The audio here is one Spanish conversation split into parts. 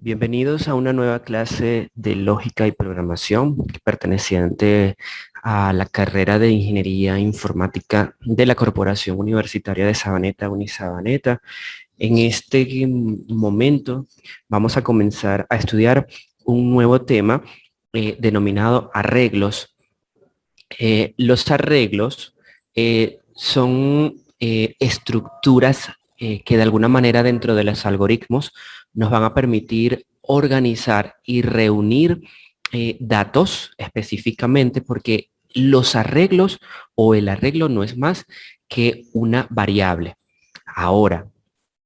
Bienvenidos a una nueva clase de lógica y programación perteneciente a la carrera de Ingeniería Informática de la Corporación Universitaria de Sabaneta, Unisabaneta. En este momento vamos a comenzar a estudiar un nuevo tema denominado arreglos. Los arreglos son estructuras que de alguna manera dentro de los algoritmos nos van a permitir organizar y reunir datos específicamente, porque los arreglos o el arreglo no es más que una variable. Ahora,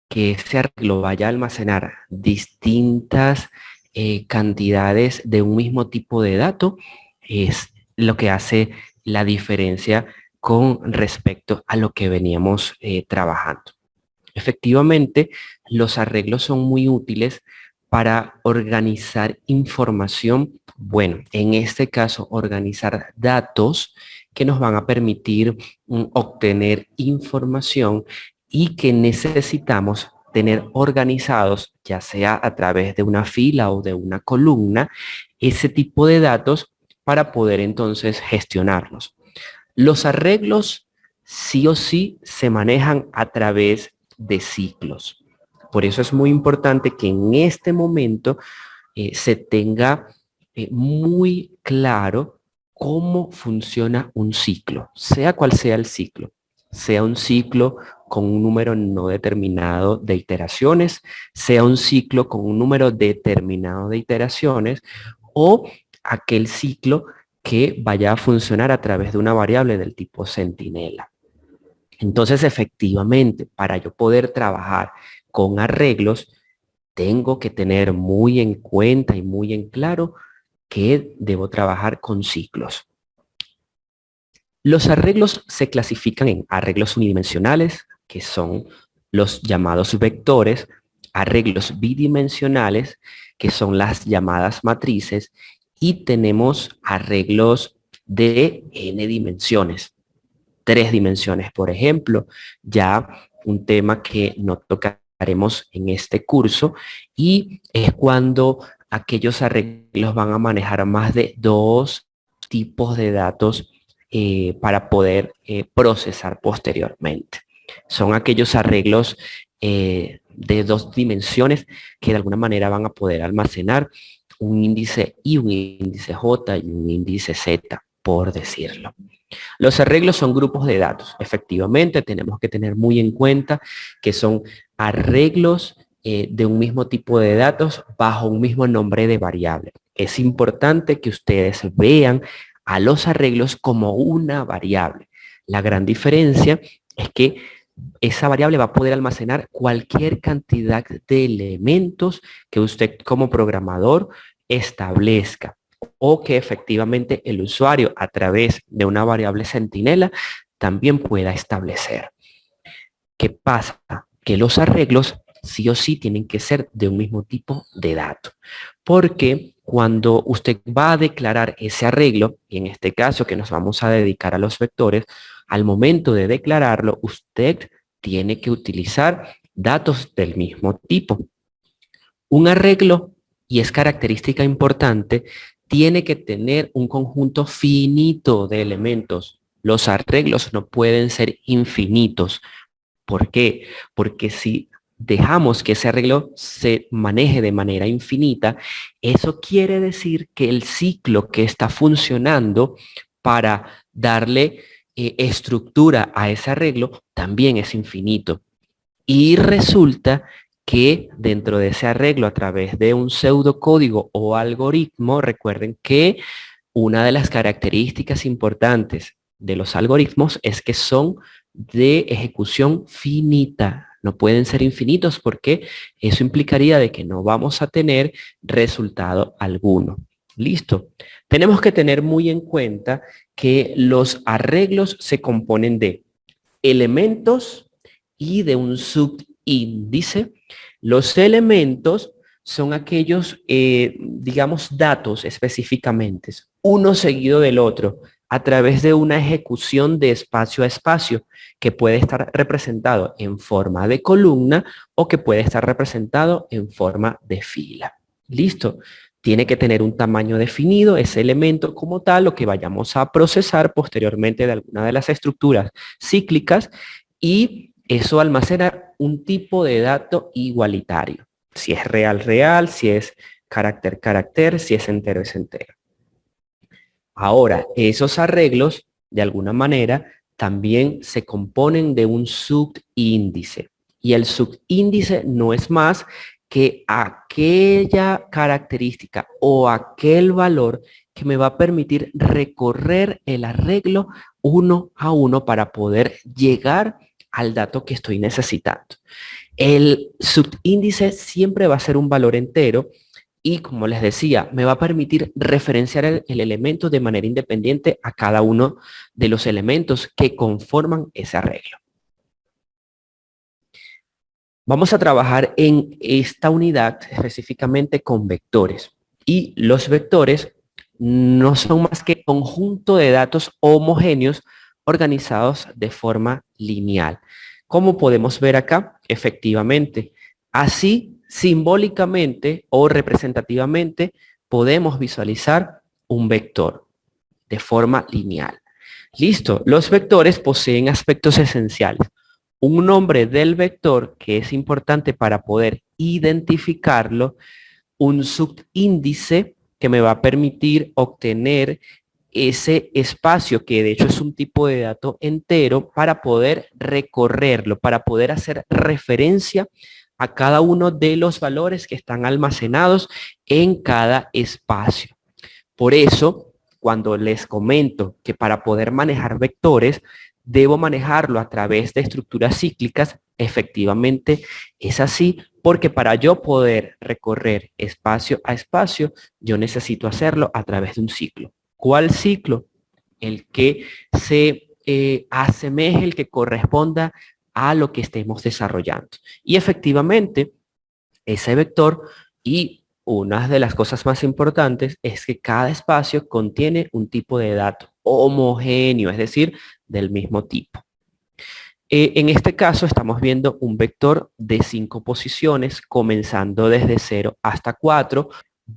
que ese arreglo vaya a almacenar distintas cantidades de un mismo tipo de dato es lo que hace la diferencia con respecto a lo que veníamos trabajando. Efectivamente, los arreglos son muy útiles para organizar información, bueno, en este caso, organizar datos que nos van a permitir obtener información y que necesitamos tener organizados, ya sea a través de una fila o de una columna, ese tipo de datos para poder entonces gestionarlos. Los arreglos sí o sí se manejan a través de ciclos. Por eso es muy importante que en este momento se tenga muy claro cómo funciona un ciclo, sea cual sea el ciclo, sea un ciclo con un número no determinado de iteraciones, sea un ciclo con un número determinado de iteraciones o aquel ciclo que vaya a funcionar a través de una variable del tipo centinela. Entonces, efectivamente, para yo poder trabajar con arreglos, tengo que tener muy en cuenta y muy en claro que debo trabajar con ciclos. Los arreglos se clasifican en arreglos unidimensionales, que son los llamados vectores, arreglos bidimensionales, que son las llamadas matrices, y tenemos arreglos de n dimensiones, 3 dimensiones, por ejemplo, ya un tema que no tocaremos en este curso, y es cuando aquellos arreglos van a manejar más de 2 tipos de datos para poder procesar posteriormente. Son aquellos arreglos de 2 dimensiones que de alguna manera van a poder almacenar un índice y un índice J y un índice Z, por decirlo. Los arreglos son grupos de datos. Efectivamente, tenemos que tener muy en cuenta que son arreglos de un mismo tipo de datos bajo un mismo nombre de variable. Es importante que ustedes vean a los arreglos como una variable. La gran diferencia es que esa variable va a poder almacenar cualquier cantidad de elementos que usted como programador establezca, o que efectivamente el usuario a través de una variable centinela también pueda establecer. ¿Qué pasa? Que los arreglos sí o sí tienen que ser de un mismo tipo de dato, porque cuando usted va a declarar ese arreglo, y en este caso que nos vamos a dedicar a los vectores, al momento de declararlo, usted tiene que utilizar datos del mismo tipo. Un arreglo, y es característica importante, tiene que tener un conjunto finito de elementos. Los arreglos no pueden ser infinitos. ¿Por qué? Porque si dejamos que ese arreglo se maneje de manera infinita, eso quiere decir que el ciclo que está funcionando para darle estructura a ese arreglo también es infinito. Y resulta que dentro de ese arreglo, a través de un pseudocódigo o algoritmo, recuerden que una de las características importantes de los algoritmos es que son de ejecución finita. No pueden ser infinitos porque eso implicaría de que no vamos a tener resultado alguno. Listo. Tenemos que tener muy en cuenta que los arreglos se componen de elementos y de un subíndice. Los elementos son aquellos, digamos, datos específicamente, uno seguido del otro, a través de una ejecución de espacio a espacio, que puede estar representado en forma de columna o que puede estar representado en forma de fila. Listo. Tiene que tener un tamaño definido, ese elemento como tal, lo que vayamos a procesar posteriormente de alguna de las estructuras cíclicas, y eso almacena un tipo de dato igualitario. Si es real, real, si es carácter, carácter, si es entero, es entero. Ahora, esos arreglos, de alguna manera, también se componen de un subíndice. Y el subíndice no es más que aquella característica o aquel valor que me va a permitir recorrer el arreglo uno a uno para poder llegar al dato que estoy necesitando. El subíndice siempre va a ser un valor entero y, como les decía, me va a permitir referenciar el elemento de manera independiente a cada uno de los elementos que conforman ese arreglo. Vamos a trabajar en esta unidad específicamente con vectores. Y los vectores no son más que conjunto de datos homogéneos organizados de forma lineal. Como podemos ver acá, efectivamente, así simbólicamente o representativamente podemos visualizar un vector de forma lineal. Listo, los vectores poseen aspectos esenciales. Un nombre del vector, que es importante para poder identificarlo, un subíndice que me va a permitir obtener ese espacio, que de hecho es un tipo de dato entero, para poder recorrerlo, para poder hacer referencia a cada uno de los valores que están almacenados en cada espacio. Por eso, cuando les comento que para poder manejar vectores, debo manejarlo a través de estructuras cíclicas, efectivamente es así, porque para yo poder recorrer espacio a espacio, yo necesito hacerlo a través de un ciclo. ¿Cuál ciclo? El que se asemeje, el que corresponda a lo que estemos desarrollando. Y efectivamente, ese vector, y una de las cosas más importantes es que cada espacio contiene un tipo de dato homogéneo, es decir, del mismo tipo. En este caso estamos viendo un vector de 5 posiciones, comenzando desde 0 hasta 4.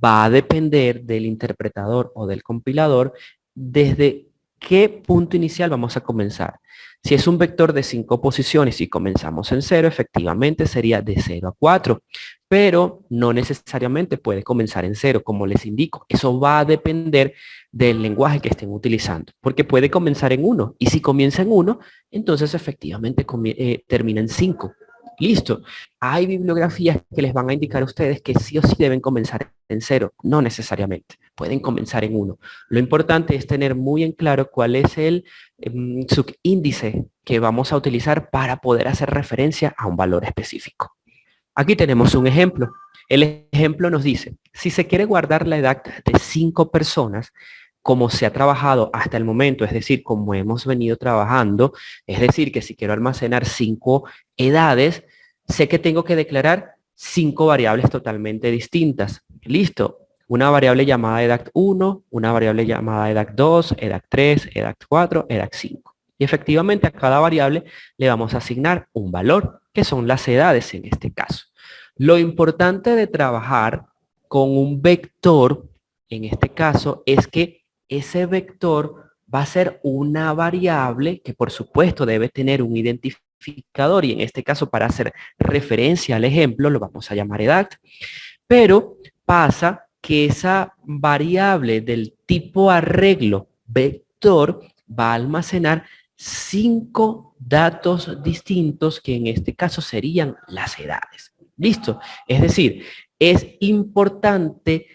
Va a depender del interpretador o del compilador desde qué punto inicial vamos a comenzar. Si es un vector de 5 posiciones y comenzamos en 0, efectivamente sería de 0 a 4, pero no necesariamente puede comenzar en 0, como les indico. Eso va a depender del lenguaje que estén utilizando, porque puede comenzar en 1, y si comienza en 1, entonces efectivamente termina en 5. Listo. Hay bibliografías que les van a indicar a ustedes que sí o sí deben comenzar en 0. No necesariamente. Pueden comenzar en 1. Lo importante es tener muy en claro cuál es el subíndice que vamos a utilizar para poder hacer referencia a un valor específico. Aquí tenemos un ejemplo. El ejemplo nos dice, si se quiere guardar la edad de 5 personas, como se ha trabajado hasta el momento, es decir, como hemos venido trabajando, es decir, que si quiero almacenar 5 edades, sé que tengo que declarar 5 variables totalmente distintas. Listo. Una variable llamada edad 1, una variable llamada edad 2, edad 3, edad 4, edad 5. Y efectivamente a cada variable le vamos a asignar un valor, que son las edades en este caso. Lo importante de trabajar con un vector, en este caso, es que ese vector va a ser una variable que por supuesto debe tener un identificador, y en este caso, para hacer referencia al ejemplo, lo vamos a llamar edad, pero pasa que esa variable del tipo arreglo vector va a almacenar 5 datos distintos, que en este caso serían las edades. ¿Listo? Es decir, es importante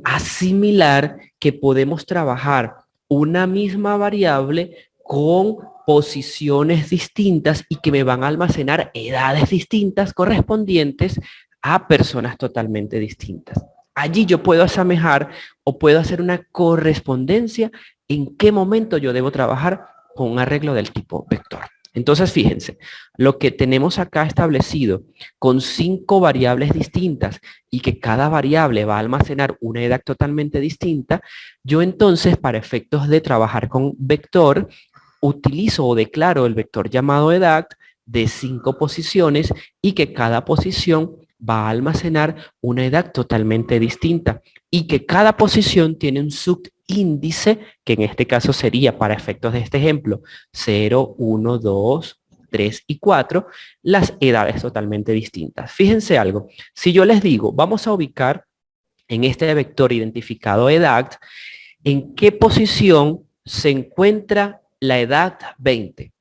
asimilar que podemos trabajar una misma variable con posiciones distintas y que me van a almacenar edades distintas correspondientes a personas totalmente distintas. Allí yo puedo asemejar o puedo hacer una correspondencia en qué momento yo debo trabajar con un arreglo del tipo vector. Entonces, fíjense, lo que tenemos acá establecido con 5 variables distintas y que cada variable va a almacenar una edad totalmente distinta, yo entonces, para efectos de trabajar con vector, utilizo o declaro el vector llamado edad de 5 posiciones, y que cada posición va a almacenar una edad totalmente distinta y que cada posición tiene un subíndice, que en este caso sería, para efectos de este ejemplo, 0, 1, 2, 3 y 4, las edades totalmente distintas. Fíjense algo, si yo les digo, vamos a ubicar en este vector identificado edad, ¿en qué posición se encuentra la edad 20?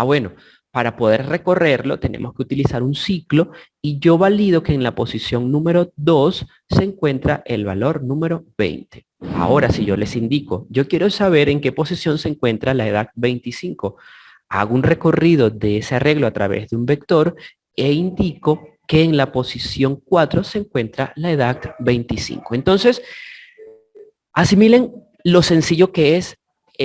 Bueno, para poder recorrerlo tenemos que utilizar un ciclo y yo valido que en la posición número 2 se encuentra el valor número 20. Ahora, si yo les indico, yo quiero saber en qué posición se encuentra la edad 25, hago un recorrido de ese arreglo a través de un vector e indico que en la posición 4 se encuentra la edad 25. Entonces, asimilen lo sencillo que es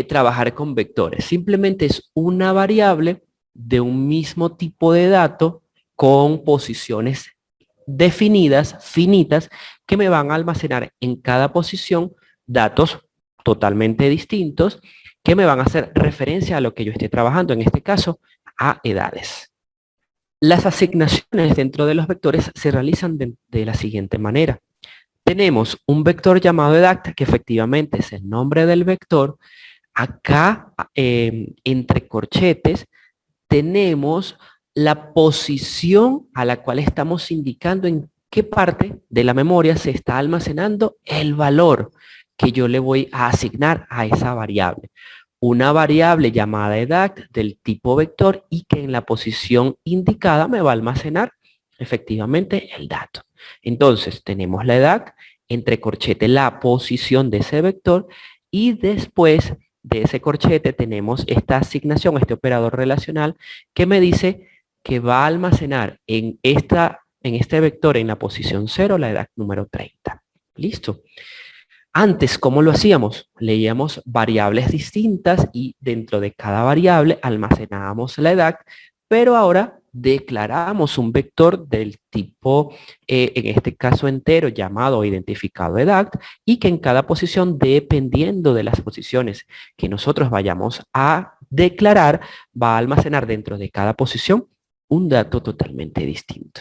trabajar con vectores. Simplemente es una variable de un mismo tipo de dato con posiciones definidas, finitas, que me van a almacenar en cada posición datos totalmente distintos que me van a hacer referencia a lo que yo esté trabajando, en este caso, a edades. Las asignaciones dentro de los vectores se realizan de la siguiente manera. Tenemos un vector llamado edad, que efectivamente es el nombre del vector. Acá, entre corchetes, tenemos la posición a la cual estamos indicando en qué parte de la memoria se está almacenando el valor que yo le voy a asignar a esa variable. Una variable llamada edad del tipo vector y que en la posición indicada me va a almacenar efectivamente el dato. Entonces tenemos la edad, entre corchete la posición de ese vector y después de ese corchete tenemos esta asignación, este operador relacional que me dice que va a almacenar en este vector en la posición 0 la edad número 30. ¿Listo? Antes, ¿cómo lo hacíamos? Leíamos variables distintas y dentro de cada variable almacenábamos la edad, pero ahora declaramos un vector del tipo, en este caso entero, llamado identificado edad, y que en cada posición, dependiendo de las posiciones que nosotros vayamos a declarar, va a almacenar dentro de cada posición un dato totalmente distinto.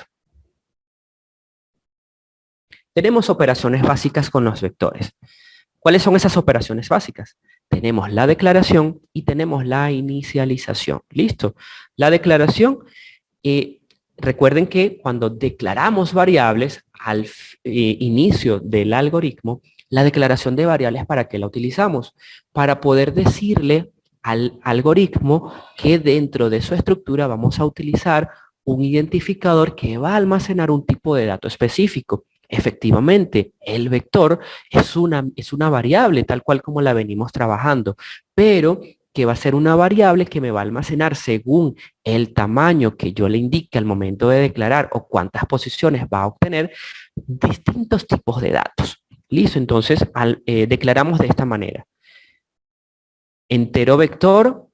Tenemos operaciones básicas con los vectores. ¿Cuáles son esas operaciones básicas? Tenemos la declaración y tenemos la inicialización. ¿Listo? La declaración, recuerden que cuando declaramos variables al inicio del algoritmo, la declaración de variables, ¿para qué la utilizamos? Para poder decirle al algoritmo que dentro de su estructura vamos a utilizar un identificador que va a almacenar un tipo de dato específico. Efectivamente, el vector es una variable tal cual como la venimos trabajando, pero que va a ser una variable que me va a almacenar según el tamaño que yo le indique al momento de declarar o cuántas posiciones va a obtener distintos tipos de datos. ¿Listo? Entonces, declaramos de esta manera. Entero vector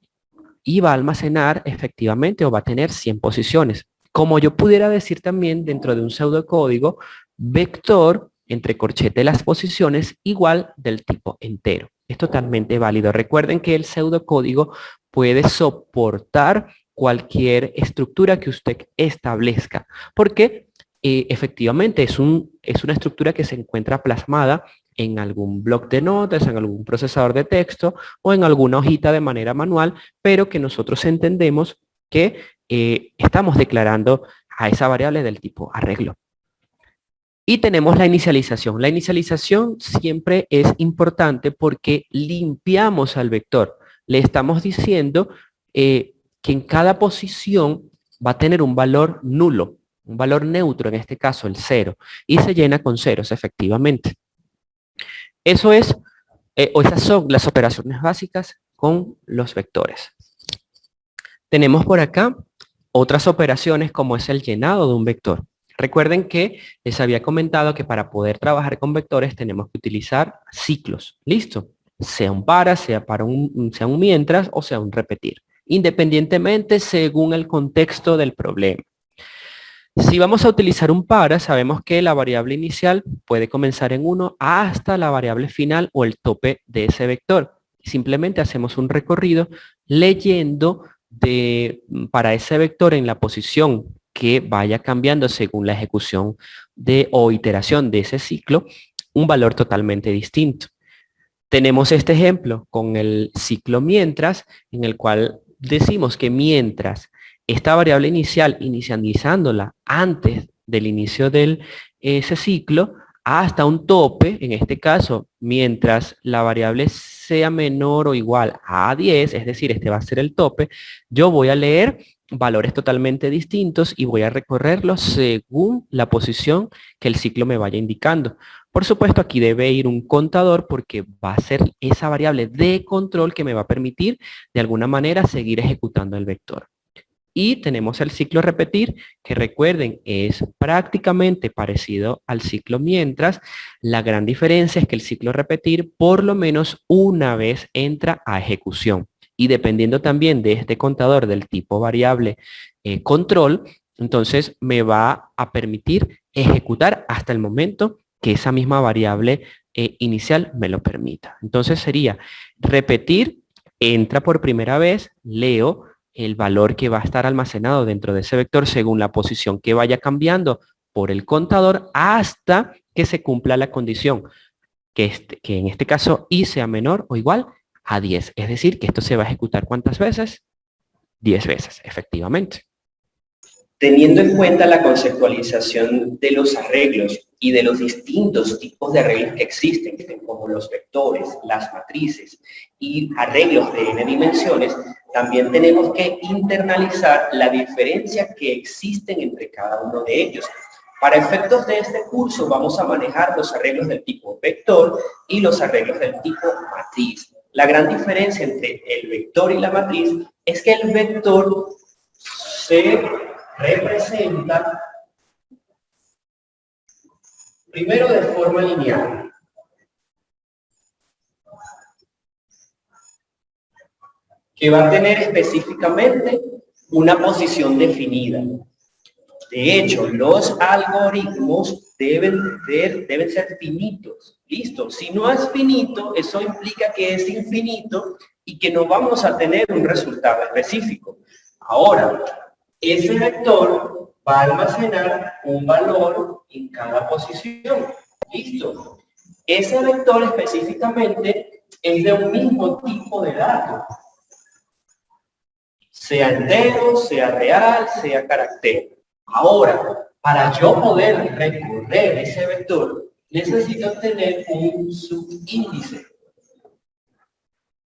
y va a almacenar efectivamente o va a tener 100 posiciones. Como yo pudiera decir también dentro de un pseudocódigo, vector entre corchete las posiciones igual del tipo entero. Es totalmente válido. Recuerden que el pseudocódigo puede soportar cualquier estructura que usted establezca, porque efectivamente es una estructura que se encuentra plasmada en algún bloc de notas, en algún procesador de texto o en alguna hojita de manera manual, pero que nosotros entendemos que estamos declarando a esa variable del tipo arreglo. Y tenemos la inicialización. La inicialización siempre es importante porque limpiamos al vector. Le estamos diciendo que en cada posición va a tener un valor nulo, un valor neutro, en este caso el 0, y se llena con ceros efectivamente. Eso es, o esas son las operaciones básicas con los vectores. Tenemos por acá otras operaciones como es el llenado de un vector. Recuerden que les había comentado que para poder trabajar con vectores tenemos que utilizar ciclos. ¿Listo? Sea un para, sea un mientras o sea un repetir. Independientemente según el contexto del problema. Si vamos a utilizar un para, sabemos que la variable inicial puede comenzar en 1 hasta la variable final o el tope de ese vector. Simplemente hacemos un recorrido leyendo para ese vector en la posición que vaya cambiando según la ejecución o iteración de ese ciclo, un valor totalmente distinto. Tenemos este ejemplo con el ciclo mientras, en el cual decimos que mientras esta variable inicial, inicializándola antes del inicio de ese ciclo, hasta un tope, en este caso, mientras la variable sea menor o igual a 10, es decir, este va a ser el tope, yo voy a leer valores totalmente distintos y voy a recorrerlos según la posición que el ciclo me vaya indicando. Por supuesto, aquí debe ir un contador porque va a ser esa variable de control que me va a permitir de alguna manera seguir ejecutando el vector. Y tenemos el ciclo repetir, que recuerden, es prácticamente parecido al ciclo mientras. La gran diferencia es que el ciclo repetir por lo menos una vez entra a ejecución. Y dependiendo también de este contador del tipo variable control, entonces me va a permitir ejecutar hasta el momento que esa misma variable inicial me lo permita. Entonces sería repetir, entra por primera vez, leo el valor que va a estar almacenado dentro de ese vector según la posición que vaya cambiando por el contador hasta que se cumpla la condición, que en este caso i sea menor o igual a 10. Es decir, que esto se va a ejecutar ¿cuántas veces? 10 veces, efectivamente. Teniendo en cuenta la conceptualización de los arreglos y de los distintos tipos de arreglos que existen, como los vectores, las matrices y arreglos de n dimensiones, también tenemos que internalizar la diferencia que existen entre cada uno de ellos. Para efectos de este curso vamos a manejar los arreglos del tipo vector y los arreglos del tipo matriz. La gran diferencia entre el vector y la matriz es que el vector se representa primero de forma lineal. Que va a tener específicamente una posición definida. De hecho, los algoritmos deben ser finitos. ¿Listo? Si no es finito, eso implica que es infinito y que no vamos a tener un resultado específico. Ahora, ese vector va a almacenar un valor en cada posición. ¿Listo? Ese vector específicamente es de un mismo tipo de dato. Sea entero, sea real, sea carácter. Ahora, para yo poder recorrer ese vector, necesito tener un subíndice.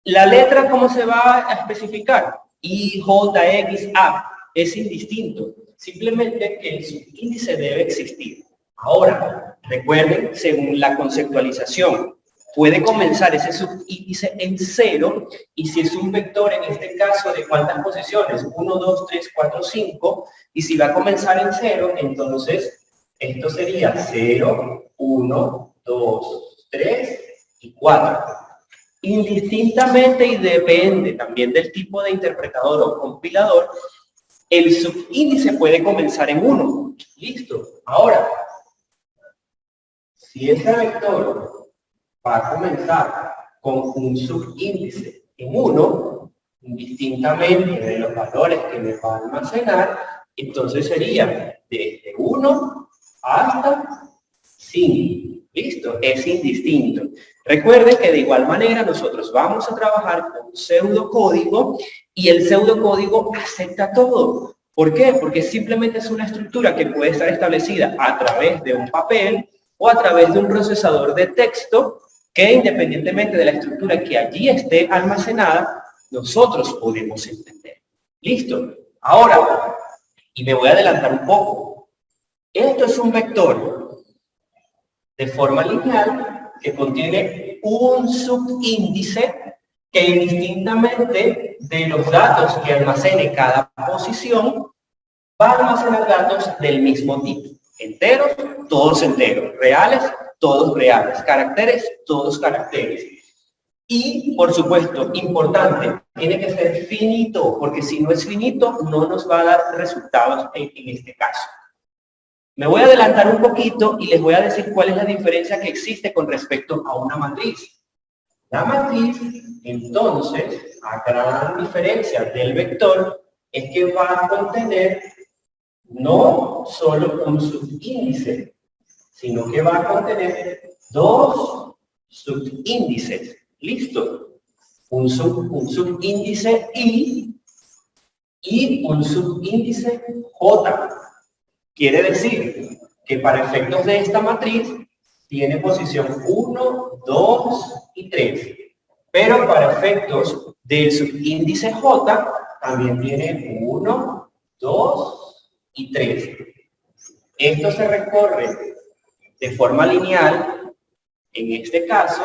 La letra, ¿cómo se va a especificar? I, J, X, A. Es indistinto. Simplemente que el subíndice debe existir. Ahora, recuerden, según la conceptualización, puede comenzar ese subíndice en 0 y si es un vector, en este caso, ¿de cuántas posiciones? 1, 2, 3, 4, 5. Y si va a comenzar en 0, entonces esto sería 0, 1, 2, 3 y 4. Indistintamente y depende también del tipo de interpretador o compilador, el subíndice puede comenzar en 1. Listo. Ahora, si ese vector va a comenzar con un subíndice en 1, indistintamente de los valores que me va a almacenar, entonces sería desde 1 hasta 5. ¿Listo? Es indistinto. Recuerden que de igual manera nosotros vamos a trabajar con pseudocódigo y el pseudocódigo acepta todo. ¿Por qué? Porque simplemente es una estructura que puede estar establecida a través de un papel o a través de un procesador de texto que independientemente de la estructura que allí esté almacenada, nosotros podemos entender. ¿Listo? Ahora, y me voy a adelantar un poco. Esto es un vector de forma lineal que contiene un subíndice que indistintamente de los datos que almacene cada posición, va a almacenar datos del mismo tipo. Enteros, todos enteros. Reales, todos reales. Caracteres, todos caracteres. Y, por supuesto, importante, tiene que ser finito, porque si no es finito, no nos va a dar resultados en este caso. Me voy a adelantar un poquito y les voy a decir cuál es la diferencia que existe con respecto a una matriz. La matriz, entonces, a gran diferencia del vector, es que va a contener no solo un subíndice, sino que va a contener dos subíndices. ¿Listo? Un subíndice I y un subíndice J. Quiere decir que para efectos de esta matriz tiene posición 1, 2 y 3. Pero para efectos del subíndice J también tiene 1, 2 y 3. Esto se recorre de forma lineal en este caso,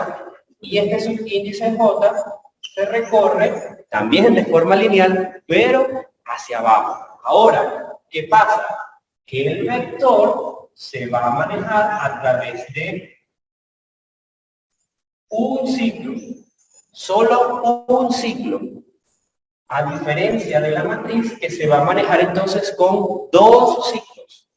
y este subíndice J se recorre también de forma lineal, pero hacia abajo. Ahora, ¿qué pasa? Que el vector se va a manejar a través de un ciclo, solo un ciclo, a diferencia de la matriz que se va a manejar entonces con dos ciclos.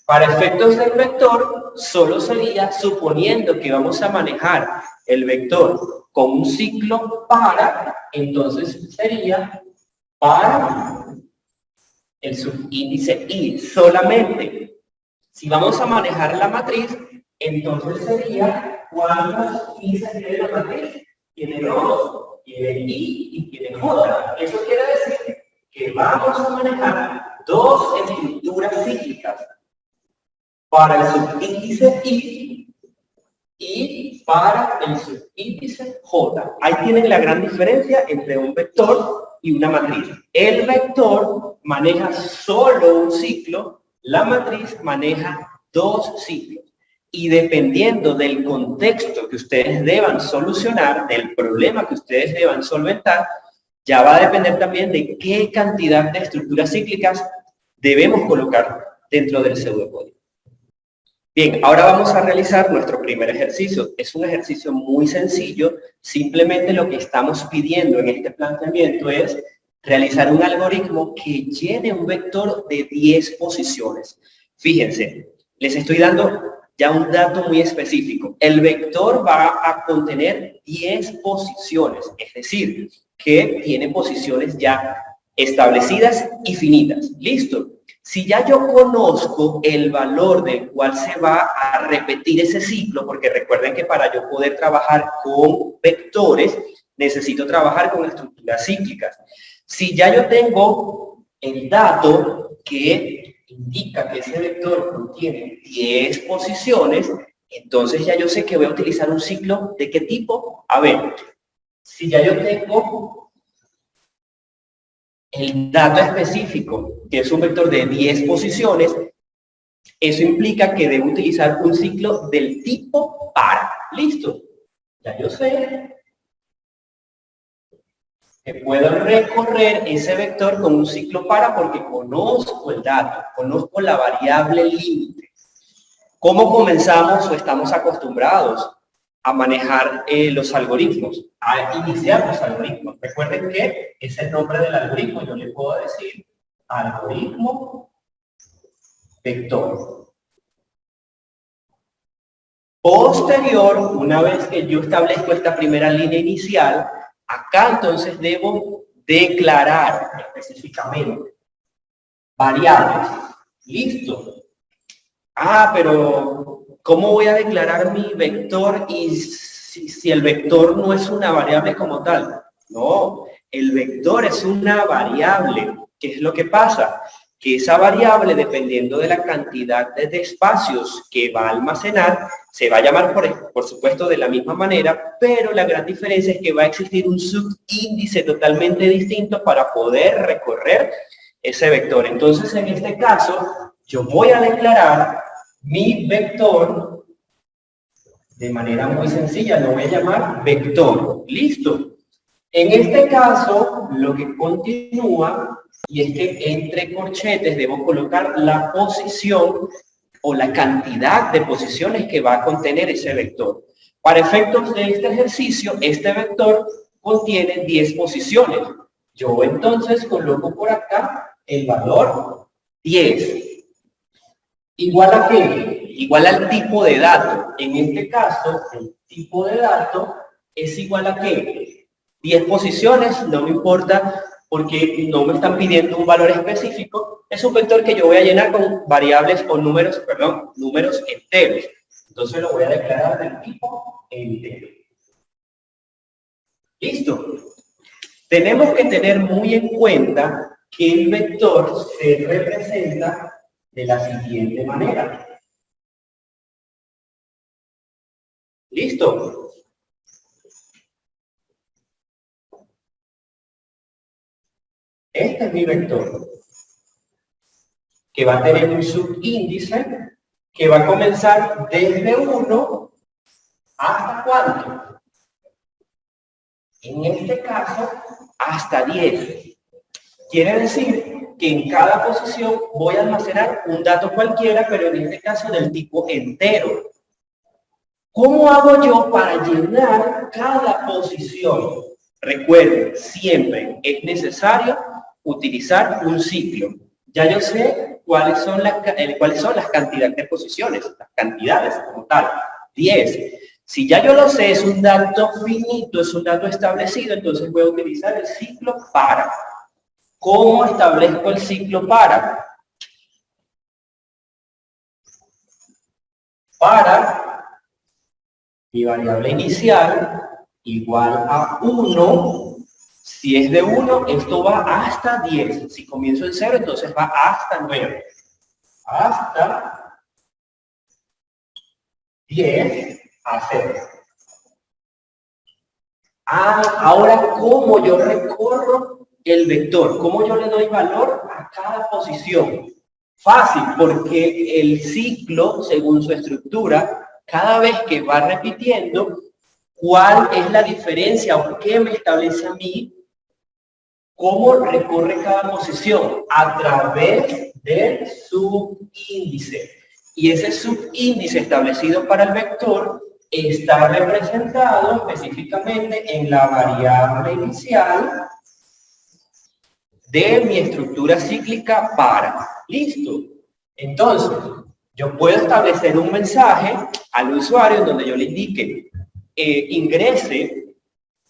Para efectos del vector, solo sería, suponiendo que vamos a manejar el vector con un ciclo para, entonces sería para el subíndice I solamente. Si vamos a manejar la matriz, entonces sería ¿cuántos índices tiene la matriz? Tiene 2, tiene I y tiene J. Eso quiere decir que vamos a manejar dos estructuras cíclicas para el subíndice I y para el subíndice J. Ahí tienen la gran diferencia entre un vector y una matriz. El vector maneja solo un ciclo, la matriz maneja dos ciclos. Y dependiendo del contexto que ustedes deban solucionar, del problema que ustedes deban solventar, ya va a depender también de qué cantidad de estructuras cíclicas debemos colocar dentro del pseudocódigo. Bien, ahora vamos a realizar nuestro primer ejercicio. Es un ejercicio muy sencillo. Simplemente lo que estamos pidiendo en este planteamiento es realizar un algoritmo que llene un vector de 10 posiciones. Fíjense, les estoy dando ya un dato muy específico. El vector va a contener 10 posiciones, es decir, que tiene posiciones ya establecidas y finitas. ¿Listo? Si ya yo conozco el valor del cual se va a repetir ese ciclo, porque recuerden que para yo poder trabajar con vectores, necesito trabajar con estructuras cíclicas. Si ya yo tengo el dato que indica que ese vector contiene 10 posiciones, entonces ya yo sé que voy a utilizar un ciclo ¿de qué tipo? A ver, si ya yo tengo el dato específico, que es un vector de 10 posiciones, eso implica que debo utilizar un ciclo del tipo para. ¿Listo? Ya yo sé que puedo recorrer ese vector con un ciclo para porque conozco el dato, conozco la variable límite. ¿Cómo comenzamos o estamos acostumbrados a manejar los algoritmos, a iniciar los algoritmos? Recuerden que es el nombre del algoritmo. Yo le puedo decir algoritmo vector. Posterior, una vez que yo establezco esta primera línea inicial, acá entonces debo declarar específicamente variables. Listo. Pero ¿cómo voy a declarar mi vector y si el vector no es una variable como tal? No, el vector es una variable. ¿Qué es lo que pasa? Que esa variable, dependiendo de la cantidad de espacios que va a almacenar, se va a llamar, por supuesto, de la misma manera, pero la gran diferencia es que va a existir un subíndice totalmente distinto para poder recorrer ese vector. Entonces, en este caso, yo voy a declarar mi vector de manera muy sencilla, lo voy a llamar vector. ¿Listo? En este caso, lo que continúa, y es que entre corchetes debo colocar la posición o la cantidad de posiciones que va a contener ese vector. Para efectos de este ejercicio, este vector contiene 10 posiciones. Yo entonces coloco por acá el valor 10. ¿Igual a qué? Igual al tipo de dato. En este caso, el tipo de dato es igual a qué? 10 posiciones, no me importa porque no me están pidiendo un valor específico, es un vector que yo voy a llenar con variables o números, perdón, números enteros. Entonces lo voy a declarar del tipo entero. ¿Listo? Tenemos que tener muy en cuenta que el vector se representa de la siguiente manera. ¿Listo? Este es mi vector, que va a tener un subíndice que va a comenzar desde 1 hasta ¿cuánto? En este caso, hasta 10. Quiere decir que en cada posición voy a almacenar un dato cualquiera, pero en este caso del tipo entero. ¿Cómo hago yo para llenar cada posición? Recuerden, siempre es necesario utilizar un ciclo. Ya yo sé cuáles son las cantidades de posiciones, las cantidades como tal. 10. Si ya yo lo sé, es un dato finito, es un dato establecido, entonces voy a utilizar el ciclo para. ¿Cómo establezco el ciclo para? Para mi variable inicial igual a 1. Si es de 1, esto va hasta 10. Si comienzo en 0, entonces va hasta 9. Hasta 10 a 0. Ahora, ¿cómo yo recorro el vector? ¿Cómo yo le doy valor a cada posición? Fácil, porque el ciclo, según su estructura, cada vez que va repitiendo, ¿cuál es la diferencia o qué me establece a mí? ¿Cómo recorre cada posición? A través del subíndice. Y ese subíndice establecido para el vector está representado específicamente en la variable inicial de mi estructura cíclica para. ¿Listo? Entonces, yo puedo establecer un mensaje al usuario donde yo le indique ingrese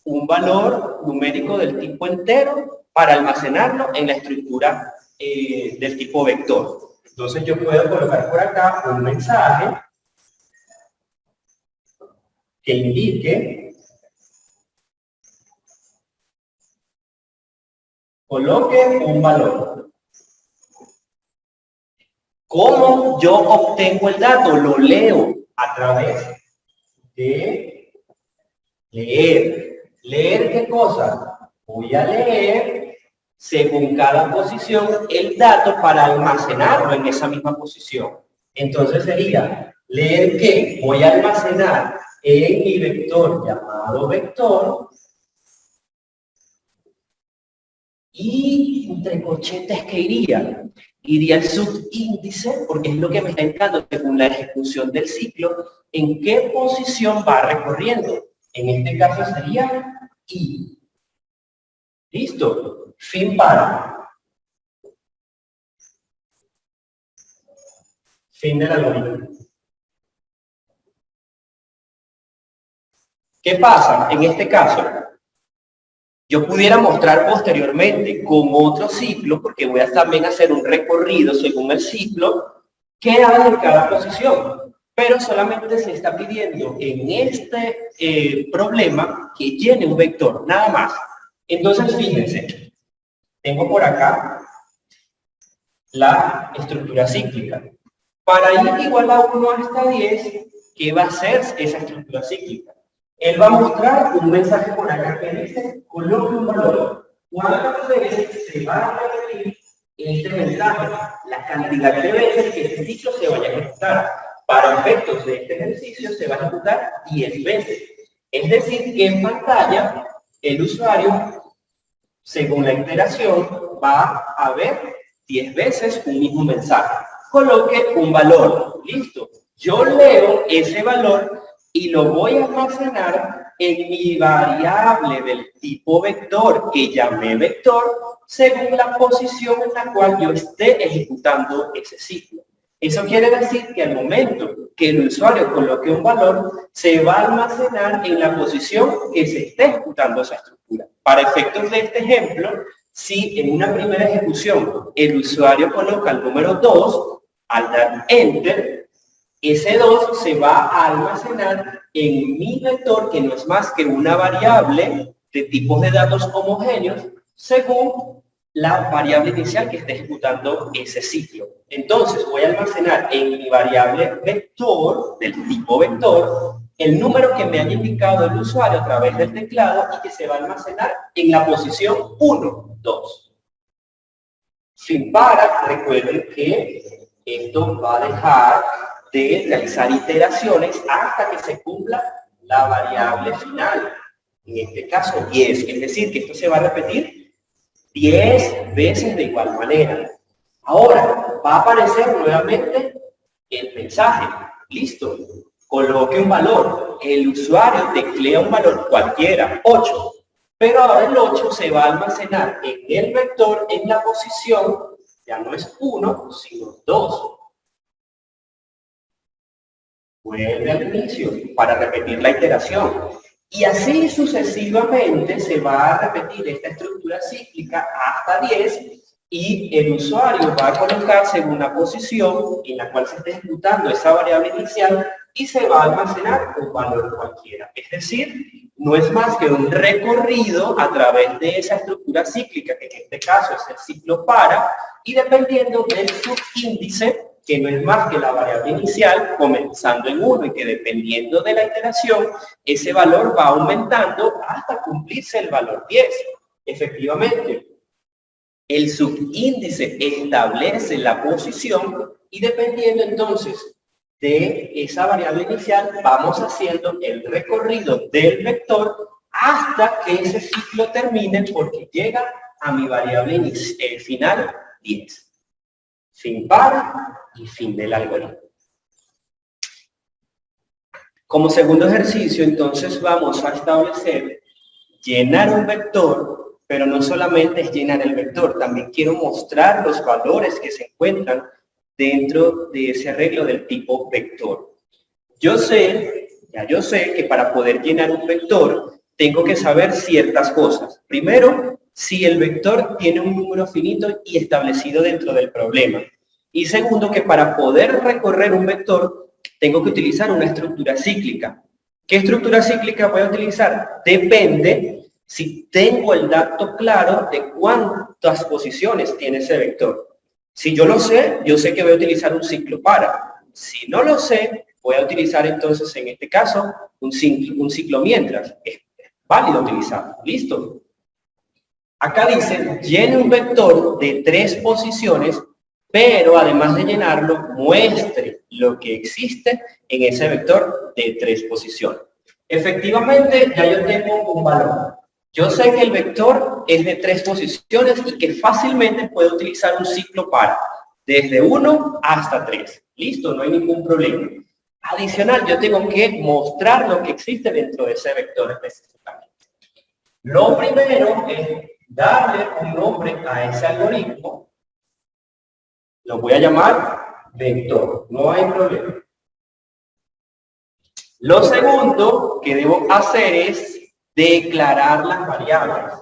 un valor numérico del tipo entero para almacenarlo en la estructura del tipo vector. Entonces yo puedo colocar por acá un mensaje que indique, coloque un valor. ¿Cómo yo obtengo el dato? Lo leo a través de leer. ¿Leer qué cosa? Voy a leer, según cada posición, el dato para almacenarlo en esa misma posición. Entonces sería, leer que voy a almacenar en mi vector llamado vector, y entre corchetes que iría el subíndice, porque es lo que me está indicando según la ejecución del ciclo, en qué posición va recorriendo. En este caso sería I. ¿Listo? Fin para. Fin del algoritmo. ¿Qué pasa? En este caso, yo pudiera mostrar posteriormente con otro ciclo, porque voy a también hacer un recorrido según el ciclo, qué hay en cada posición. Pero solamente se está pidiendo en este problema que llene un vector, nada más. Entonces, fíjense, tengo por acá la estructura cíclica. Para ir igual a 1 hasta 10, ¿qué va a hacer esa estructura cíclica? Él va a mostrar un mensaje por acá que dice, coloque un valor. ¿Cuántas veces se va a repetir este mensaje? La cantidad de veces que este ciclo se vaya a ejecutar. Para efectos de este ejercicio se va a ejecutar 10 veces. Es decir, que en pantalla el usuario, según la iteración, va a ver 10 veces un mismo mensaje. Coloque un valor. Listo. Yo leo ese valor y lo voy a almacenar en mi variable del tipo vector, que llamé vector, según la posición en la cual yo esté ejecutando ese ciclo. Eso quiere decir que al momento que el usuario coloque un valor, se va a almacenar en la posición que se esté ejecutando esa estructura. Para efectos de este ejemplo, Si en una primera ejecución el usuario coloca el número 2, al dar Enter, ese 2 se va a almacenar en mi vector, que no es más que una variable de tipos de datos homogéneos, según la variable inicial que está ejecutando ese ciclo. Entonces voy a almacenar en mi variable vector, del tipo vector, el número que me haya indicado el usuario a través del teclado y que se va a almacenar en la posición 1, 2. Sin para, recuerden que esto va a dejar de realizar iteraciones hasta que se cumpla la variable final. En este caso 10, es decir, que esto se va a repetir 10 veces de igual manera. Ahora, va a aparecer nuevamente el mensaje. Listo. Coloque un valor. El usuario teclea un valor cualquiera, 8. Pero ahora el 8 se va a almacenar en el vector en la posición, ya no es 1, sino 2. Vuelve al inicio para repetir la iteración. Y así sucesivamente se va a repetir esta estructura cíclica hasta 10 y el usuario va a colocarse en una posición en la cual se está ejecutando esa variable inicial y se va a almacenar un valor cualquiera. Es decir, no es más que un recorrido a través de esa estructura cíclica, que en este caso es el ciclo para, y dependiendo del subíndice, que no es más que la variable inicial, comenzando en 1 y que dependiendo de la iteración, ese valor va aumentando hasta cumplirse el valor 10. Efectivamente, el subíndice establece la posición y dependiendo entonces de esa variable inicial, vamos haciendo el recorrido del vector hasta que ese ciclo termine porque llega a mi variable final 10. Fin para y fin del algoritmo. Como segundo ejercicio, entonces vamos a establecer llenar un vector, pero no solamente es llenar el vector, también quiero mostrar los valores que se encuentran dentro de ese arreglo del tipo vector. Yo sé que para poder llenar un vector tengo que saber ciertas cosas. Primero, si el vector tiene un número finito y establecido dentro del problema. Y segundo, que para poder recorrer un vector tengo que utilizar una estructura cíclica. ¿Qué estructura cíclica voy a utilizar? Depende si tengo el dato claro de cuántas posiciones tiene ese vector. Si yo lo sé, yo sé que voy a utilizar un ciclo para. Si no lo sé, voy a utilizar entonces en este caso un ciclo mientras. Es válido utilizarlo. ¿Listo? Acá dice, llene un vector de 3 posiciones, pero además de llenarlo, muestre lo que existe en ese vector de 3 posiciones. Efectivamente, ya yo tengo un valor. Yo sé que el vector es de 3 posiciones y que fácilmente puedo utilizar un ciclo para, desde 1 hasta 3. Listo, no hay ningún problema. Adicional, yo tengo que mostrar lo que existe dentro de ese vector específicamente. Lo primero es darle un nombre a ese algoritmo. Lo voy a llamar vector, no hay problema. Lo segundo que debo hacer es declarar las variables.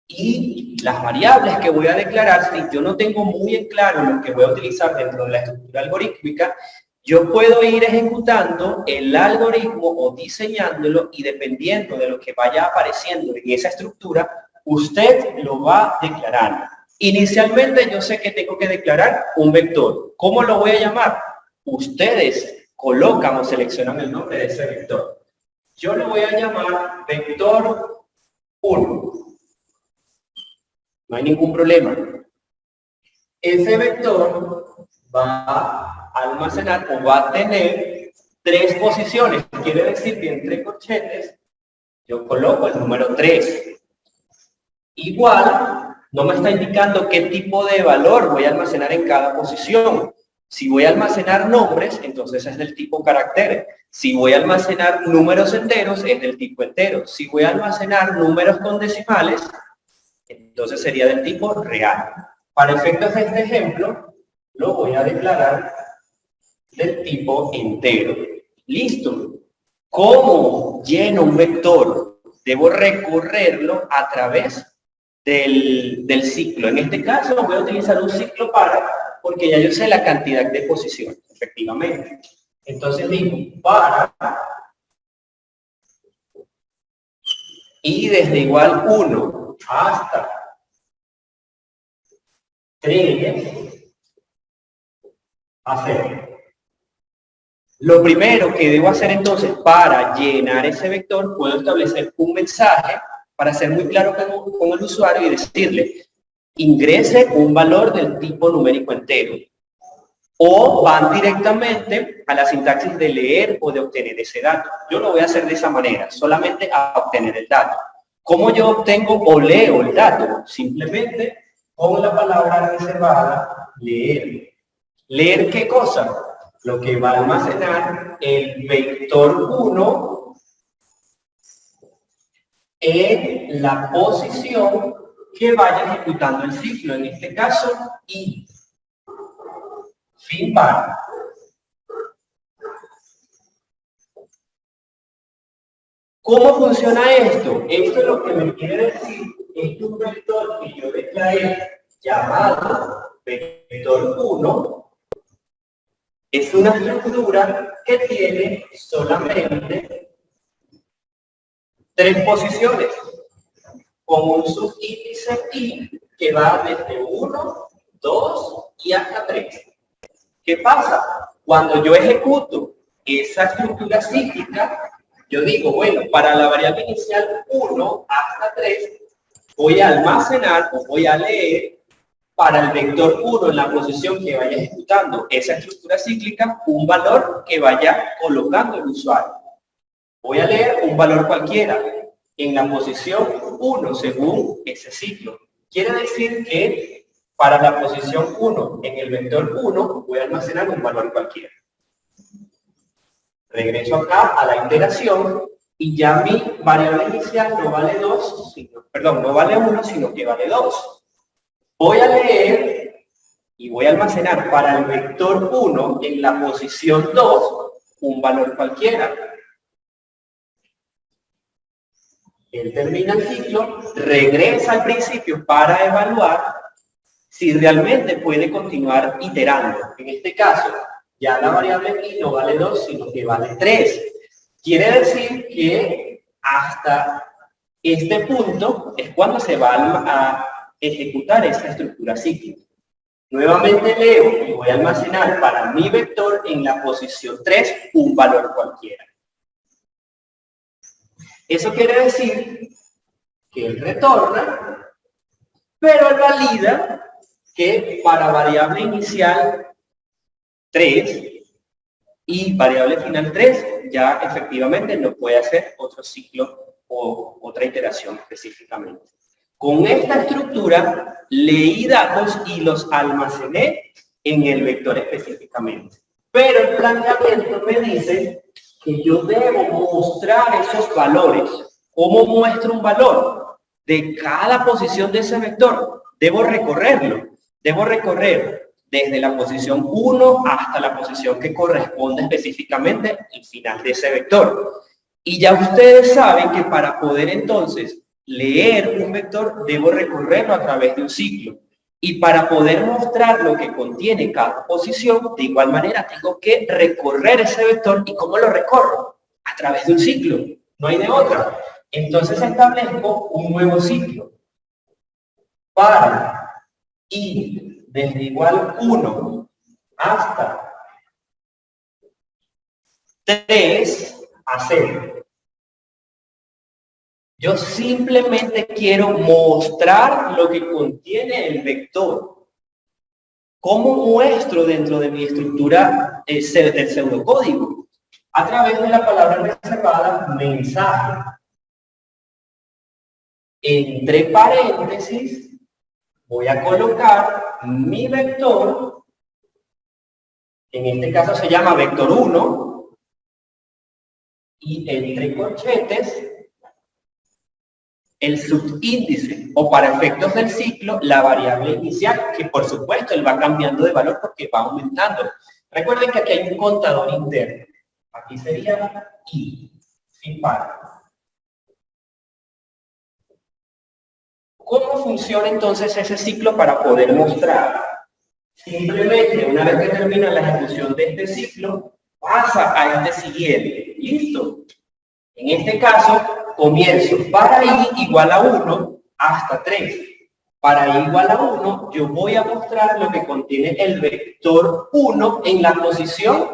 Y las variables que voy a declarar, si yo no tengo muy en claro lo que voy a utilizar dentro de la estructura algorítmica, yo puedo ir ejecutando el algoritmo o diseñándolo y dependiendo de lo que vaya apareciendo en esa estructura, usted lo va declarando. Inicialmente yo sé que tengo que declarar un vector. ¿Cómo lo voy a llamar? Ustedes colocan o seleccionan el nombre de ese vector. Yo lo voy a llamar vector 1. No hay ningún problema. Ese vector va a almacenar o va a tener 3 posiciones. Quiere decir que entre corchetes yo coloco el número 3. Igual, no me está indicando qué tipo de valor voy a almacenar en cada posición. Si voy a almacenar nombres, entonces es del tipo caracteres. Si voy a almacenar números enteros, es del tipo entero. Si voy a almacenar números con decimales, entonces sería del tipo real. Para efectos de este ejemplo, lo voy a declarar del tipo entero. Listo. ¿Cómo lleno un vector? Debo recorrerlo a través del ciclo. En este caso voy a utilizar un ciclo para, porque ya yo sé la cantidad de posiciones, efectivamente. Entonces digo, para, y desde igual 1 hasta 3 a 0. Lo primero que debo hacer entonces para llenar ese vector, puedo establecer un mensaje para ser muy claro con el usuario y decirle, ingrese un valor del tipo numérico entero. O van directamente a la sintaxis de leer o de obtener ese dato. Yo lo voy a hacer de esa manera, solamente a obtener el dato. ¿Cómo yo obtengo o leo el dato? Simplemente con la palabra reservada, leer. ¿Leer qué cosa? Lo que va a almacenar el vector 1 en la posición que vaya ejecutando el ciclo. En este caso, y fin para. ¿Cómo funciona esto? Esto es lo que me quiere decir es que un vector que yo declaré llamado vector 1 es una estructura que tiene solamente 3 posiciones con un subíndice i que va desde 1, 2 y hasta 3. ¿Qué pasa? Cuando yo ejecuto esa estructura cíclica, yo digo, bueno, para la variable inicial 1 hasta 3, voy a almacenar o voy a leer para el vector 1 en la posición que vaya ejecutando esa estructura cíclica un valor que vaya colocando el usuario. Voy a leer un valor cualquiera en la posición 1 según ese ciclo. Quiere decir que para la posición 1 en el vector 1 voy a almacenar un valor cualquiera. Regreso acá a la iteración y ya mi variable inicial no vale 2, no vale 1, sino que vale 2. Voy a leer y voy a almacenar para el vector 1 en la posición 2 un valor cualquiera. Él termina el ciclo, regresa al principio para evaluar si realmente puede continuar iterando. En este caso, ya la variable i no vale 2, sino que vale 3. Quiere decir que hasta este punto es cuando se va a ejecutar esta estructura cíclica. Nuevamente leo y voy a almacenar para mi vector en la posición 3 un valor cualquiera. Eso quiere decir que él retorna, pero él valida que para variable inicial 3 y variable final 3 ya efectivamente no puede hacer otro ciclo o otra iteración específicamente. Con esta estructura leí datos y los almacené en el vector específicamente. Pero el planteamiento me dice que yo debo mostrar esos valores. ¿Cómo muestro un valor? De cada posición de ese vector. Debo recorrerlo. Debo recorrer desde la posición 1 hasta la posición que corresponde específicamente al final de ese vector. Y ya ustedes saben que para poder entonces leer un vector, debo recorrerlo a través de un ciclo. Y para poder mostrar lo que contiene cada posición, de igual manera tengo que recorrer ese vector. ¿Y cómo lo recorro? A través de un ciclo. No hay de otra. Entonces establezco un nuevo ciclo. Para ir desde igual 1 hasta 3 a 0. Yo simplemente quiero mostrar lo que contiene el vector. ¿Cómo muestro dentro de mi estructura del pseudocódigo? A través de la palabra reservada mensaje. Entre paréntesis voy a colocar mi vector, en este caso se llama vector 1, y entre corchetes el subíndice, o para efectos del ciclo, la variable inicial, que por supuesto él va cambiando de valor porque va aumentando. Recuerden que aquí hay un contador interno. Aquí sería i, sin par. ¿Cómo funciona entonces ese ciclo para poder mostrar? Simplemente, una vez que termina la ejecución de este ciclo, pasa a este siguiente. ¿Listo? En este caso, comienzo para i igual a 1 hasta 3. Para i igual a 1, yo voy a mostrar lo que contiene el vector 1 en la posición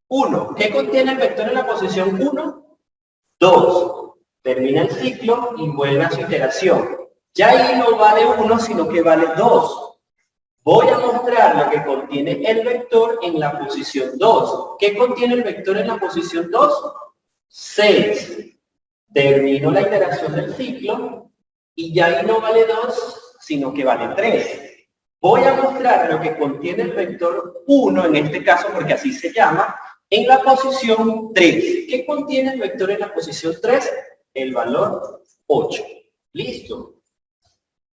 1. ¿Qué contiene el vector en la posición 1? 2. Termina el ciclo y vuelve a su iteración. Ya ahí no vale 1, sino que vale 2. Voy a mostrar lo que contiene el vector en la posición 2. ¿Qué contiene el vector en la posición 2? 6. Termino la iteración del ciclo y ya ahí no vale 2, sino que vale 3. Voy a mostrar lo que contiene el vector 1, en este caso porque así se llama, en la posición 3. ¿Qué contiene el vector en la posición 3? El valor 8. ¿Listo?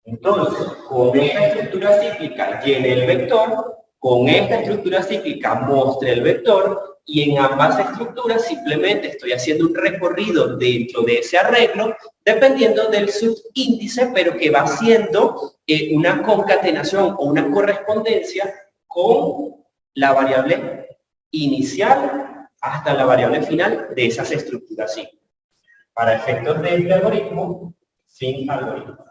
Entonces, con esta estructura cíclica llene el vector, con esta estructura cíclica muestre el vector, y en ambas estructuras simplemente estoy haciendo un recorrido dentro de ese arreglo, dependiendo del subíndice, pero que va haciendo una concatenación o una correspondencia con la variable inicial hasta la variable final de esas estructuras cíclicas. Para efectos de este algoritmo, sin algoritmo.